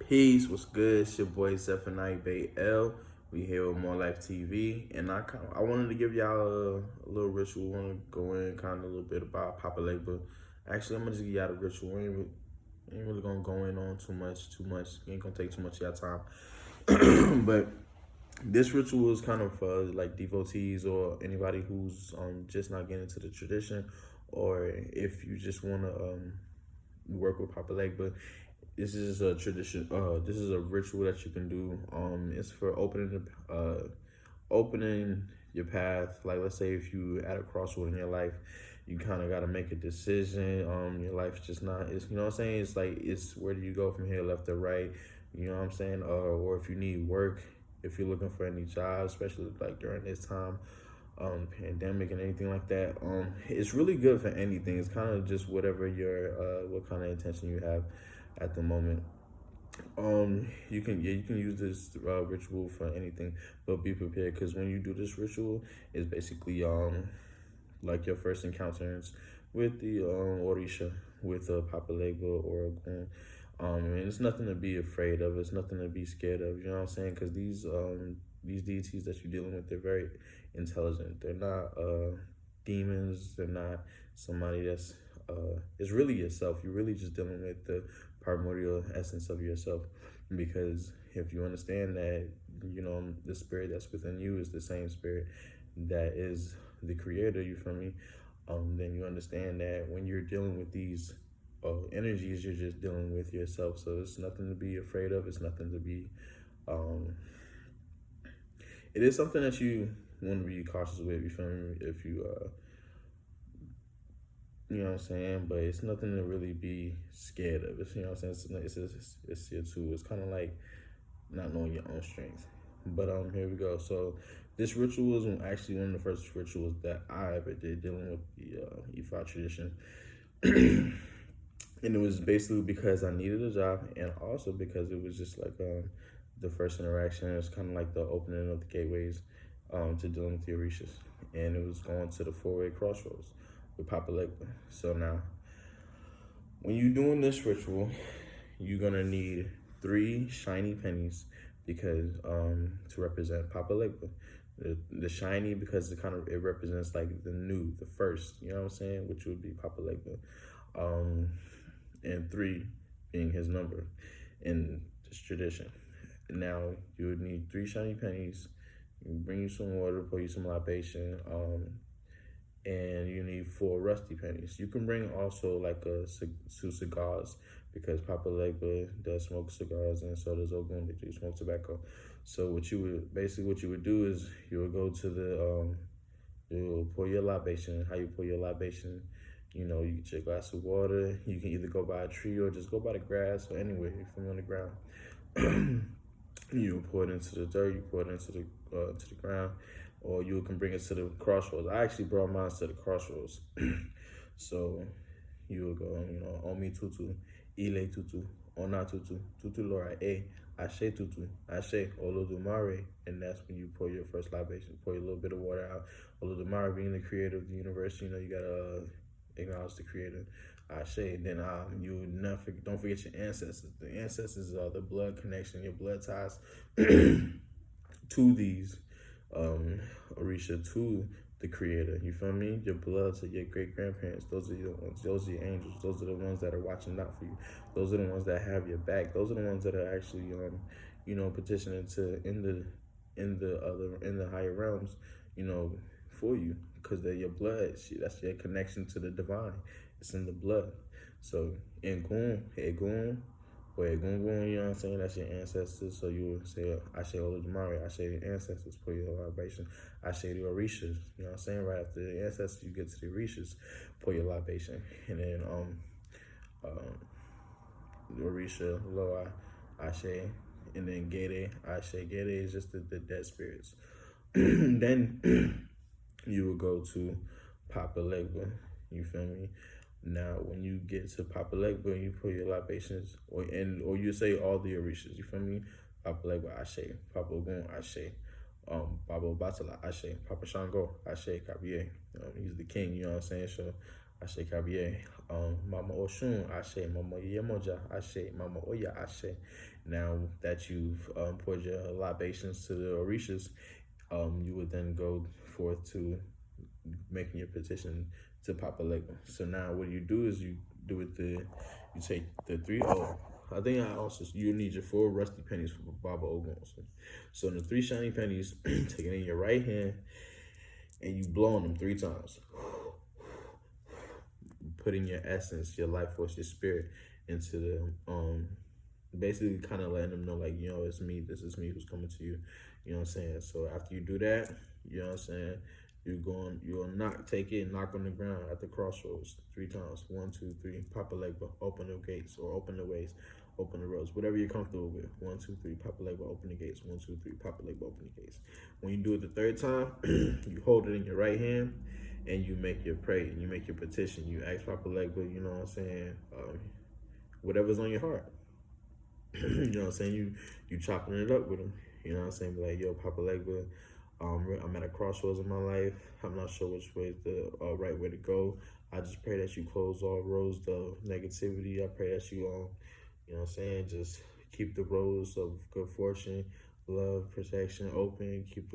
Peace, what's good? It's your boy Zephaniah Bay L. We here with More Life TV, and I wanted to give y'all a little ritual. Want to go in kind of a little bit about Papa Legba. Actually, I'm gonna just give y'all the ritual. We ain't really gonna go in on too much. Ain't gonna take too much of y'all time. But this ritual is kind of for like devotees or anybody who's just not getting into the tradition, or if you just wanna work with Papa Legba. This is a tradition. This is a ritual that you can do. It's for opening your path. Like, let's say if you at a crossroad in your life, you kind of got to make a decision. Your life's just not. It's, you know what I'm saying. It's like, it's where do you go from here, left or right? You know what I'm saying. Or if you need work, if you're looking for any jobs, especially like during this time, pandemic and anything like that. It's really good for anything. It's kind of just whatever what kind of intention you have at the moment. You can use this ritual for anything, but be prepared, because when you do this ritual, it's basically like your first encounters with the Orisha, with Papa Legba or Ogun. And it's nothing to be afraid of. It's nothing to be scared of. You know what I'm saying? Because these deities that you're dealing with, they're very intelligent. They're not demons. They're not somebody that's it's really yourself. You're really just dealing with the primordial essence of yourself. Because if you understand that, you know, the spirit that's within you is the same spirit that is the creator, you feel me? Then you understand that when you're dealing with these energies, you're just dealing with yourself. So it's nothing to be afraid of. It's nothing to be it is something that you want to be cautious with, you feel me? If you you know what I'm saying? But it's nothing to really be scared of. It's, you know what I'm saying? It's here too. It's kind of like not knowing your own strength. But here we go. So this ritual is actually one of the first rituals that I ever did dealing with the Ifa tradition. And it was basically because I needed a job, and also because it was just like the first interaction. It's kind of like the opening of the gateways to dealing with the Orishas. And it was going to the four-way crossroads with Papa Legba. So now, when you're doing this ritual, you're gonna need 3 shiny pennies, because to represent Papa Legba. The shiny, because it represents like the new, the first, you know what I'm saying, which would be Papa Legba. And 3 being his number in this tradition. Now you would need 3 shiny pennies. Bring you some water, pour you some libation, and you need 4 rusty pennies. You can bring also like 2 cigars, because Papa Legba does smoke cigars, and so does Ogun. They do smoke tobacco. So what you would do is you would go to the you'll pour your libation. How you pour your libation? You know, you get your glass of water. You can either go by a tree or just go by the grass or anywhere from on the ground. You pour it into the dirt. You pour it into the ground, or you can bring it to the crossroads. I actually brought mine to the crossroads. So you will go, you know, Omi tutu, ile tutu, ona tutu, tutu lora e, ashe tutu, ashe olodumare, and that's when you pour your first libation. Pour a little bit of water out. Olodumare being the creator of the universe, you know, you gotta acknowledge the creator. Ashe. Then don't forget your ancestors. The ancestors are the blood connection, your blood ties to these Orisha, to the creator. You feel me? Your blood to your great grandparents. Those are your ones. Those are your angels. Those are the ones that are watching out for you. Those are the ones that have your back. Those are the ones that are actually you know, petitioning to in the higher realms, you know, for you, because they're your blood. That's your connection to the divine. It's in the blood. So Egun, or Egungun, you know what I'm saying? That's your ancestors. So you would say, Ashe Olodumare, Ashe the ancestors, for your libation. Ashe the Orishas, you know what I'm saying? Right after the ancestors, you get to the Orishas, pour your libation. And then the Orisha, Loa, Ashe, and then Gede, Ashe. Gede is just the dead spirits. Then you will go to Papa Legba, you feel me? Now, when you get to Papa Legba, you put your libations, or you say all the Orishas, you feel me? Papa Legba, Ashe. Papa Ogun, Ashe. Baba Batala, Ashe. Papa Shango, Ashe. Kabiye. He's the king, you know what I'm saying? So, Ashe Kabiye. Mama Oshun, Ashe. Mama Yemoja, Ashe. Mama Oya, Ashe. Now that you've poured your libations to the Orishas, you would then go forth to making your petition to Papa Legba. So now what you do is you do it you take the three, I think I also, you need your 4 rusty pennies for Baba Ogun. So in the 3 shiny pennies, take it in your right hand and you blow on them 3 times. Putting your essence, your life force, your spirit into basically kind of letting them know, like, it's me, this is me who's coming to you. You know what I'm saying? So after you do that, you know what I'm saying, you'll take it and knock on the ground at the crossroads 3 times. 1, 2, 3. Papa Legba, open the gates or open the ways, open the roads, whatever you're comfortable with. 1, 2, 3. Papa Legba, open the gates. 1, 2, 3. Papa Legba, open the gates. When you do it the 3rd time, you hold it in your right hand and you make your prayer, you make your petition. You ask Papa Legba, you know what I'm saying, whatever's on your heart. You know what I'm saying? You chopping it up with him. You know what I'm saying? Be like, yo, Papa Legba, I'm at a crossroads in my life. I'm not sure which way is the right way to go. I just pray that you close all roads of negativity. I pray that you, you know what I'm saying, just keep the roads of good fortune, love, protection open. Keep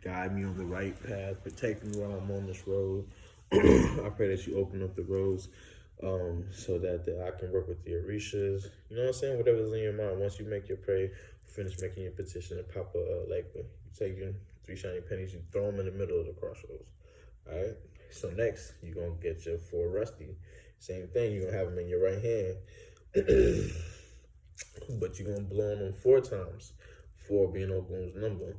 guide me on the right path. Protect me while I'm on this road. I pray that you open up the roads so that I can work with the Orishas. You know what I'm saying? Whatever's in your mind. Once you make your prayer, finish making your petition, and Papa Legba, you take your 3 shiny pennies, you throw them in the middle of the crossroads. All right. So next, you're gonna get your 4 rusty. Same thing. You're gonna have them in your right hand, but you're gonna blow on them 4 times. 4 being Ogun's number.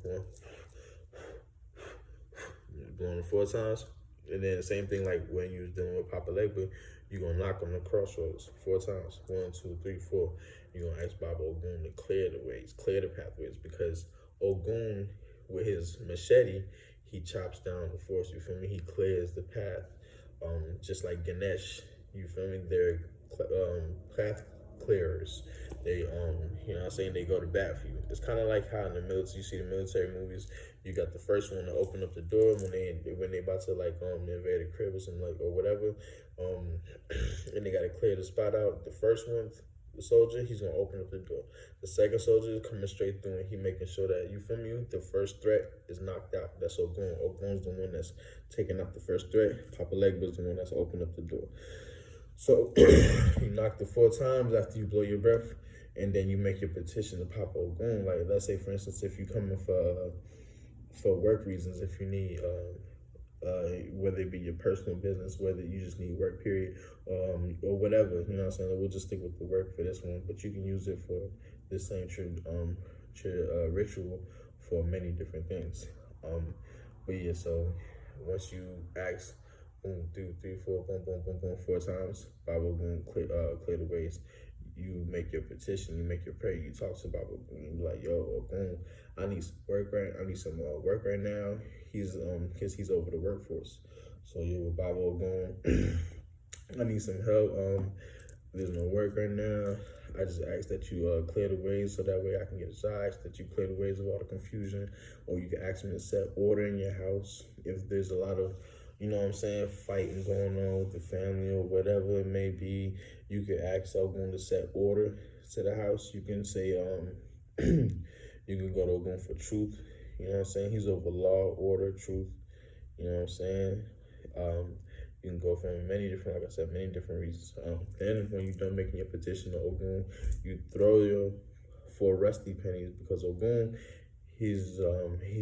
Blowing 4 times. And then the same thing like when you was dealing with Papa Legba, you're going to knock on the crossroads 4 times. 1, 2, 3, 4. You're going to ask Baba Ogun to clear the ways, clear the pathways, because Ogun, with his machete, he chops down the force, you feel me? He clears the path. Just like Ganesh, you feel me? They're path clearers. They, you know what I'm saying, they go to bat for you. It's kind of like how in the military, you see the military movies, you got the first one to open up the door when they about to like invade a crib or something, like, or whatever, and they gotta clear the spot out. The first one, the soldier, he's gonna open up the door. The second soldier is coming straight through and he making sure that, you feel me, the first threat is knocked out. That's Ogun. Ogun's the one that's taking out the first threat. Papa Legba's the one that's opening up the door. So you knock the 4 times after you blow your breath, and then you make your petition to Papa Ogun. Like, let's say, for instance, if you coming for work reasons, if you need, whether it be your personal business, whether you just need work, period, or whatever, you know what I'm saying? We'll just stick with the work for this one, but you can use it for the same ritual for many different things. But yeah, so once you ask, boom, 2, 3, 4, boom, boom, boom, boom, 4 times, Baba Ogun clear the ways. You make your petition, you make your prayer, you talk to Baba Ogun, you be like, yo, Ogun, I need some work right now. He's cause he's over the workforce. So you with Baba Ogun, I need some help. There's no work right now. I just ask that you clear the ways so that way I can get a job. I ask that you clear the ways of all the confusion, or you can ask me to set order in your house. If there's a lot of, you know what I'm saying, fighting going on with the family or whatever it may be, you can ask Ogun to set order to the house. You can say, you can go to Ogun for truth. You know what I'm saying? He's over law, order, truth. You know what I'm saying? You can go for many different, like I said, many different reasons. Then when you're done making your petition to Ogun, you throw your 4 rusty pennies, because Ogun, he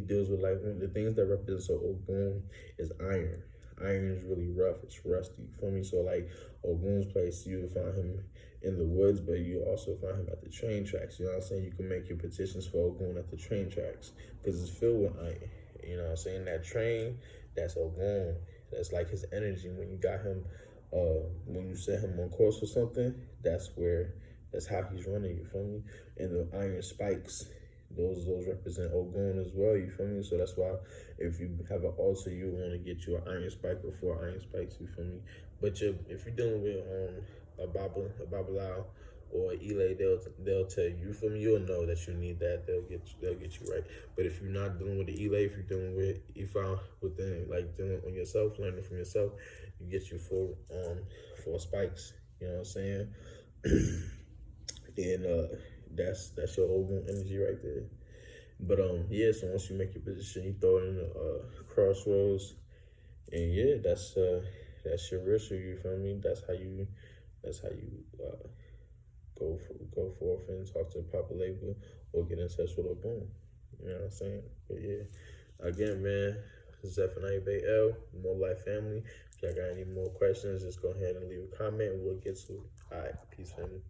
deals with, like, the things that represent, so Ogun is iron. Iron is really rough, it's rusty, you feel me? So like Ogun's place, you will find him in the woods, but you also find him at the train tracks. You know what I'm saying? You can make your petitions for Ogun at the train tracks, because it's filled with iron. You know what I'm saying? That train, that's Ogun. That's like his energy. When you got him, when you set him on course for something, that's how he's running, you feel me? And the iron spikes, those represent Ogun as well, you feel me? So that's why if you have an altar, you want to get you an iron spike or 4 iron spikes, you feel me? But if you're dealing with a Babalao or Elay, they'll tell you. You feel me? You'll know that you need that. They'll get you right. But if you're not dealing with the Elay, if you're dealing with Ifa within, like dealing on yourself, learning from yourself, you get you four spikes. You know what I'm saying? And that's your Ogun energy right there. But yeah, so once you make your position, you throw it in the crossroads, and yeah, that's your ritual. You feel me? That's how you go forth and talk to the Papa label or get in touch with a boom. You know what I'm saying? But yeah, again, man, Zephaniah Bay L, More Life Family. If y'all got any more questions, just go ahead and leave a comment and we'll get to it. All right, peace, family.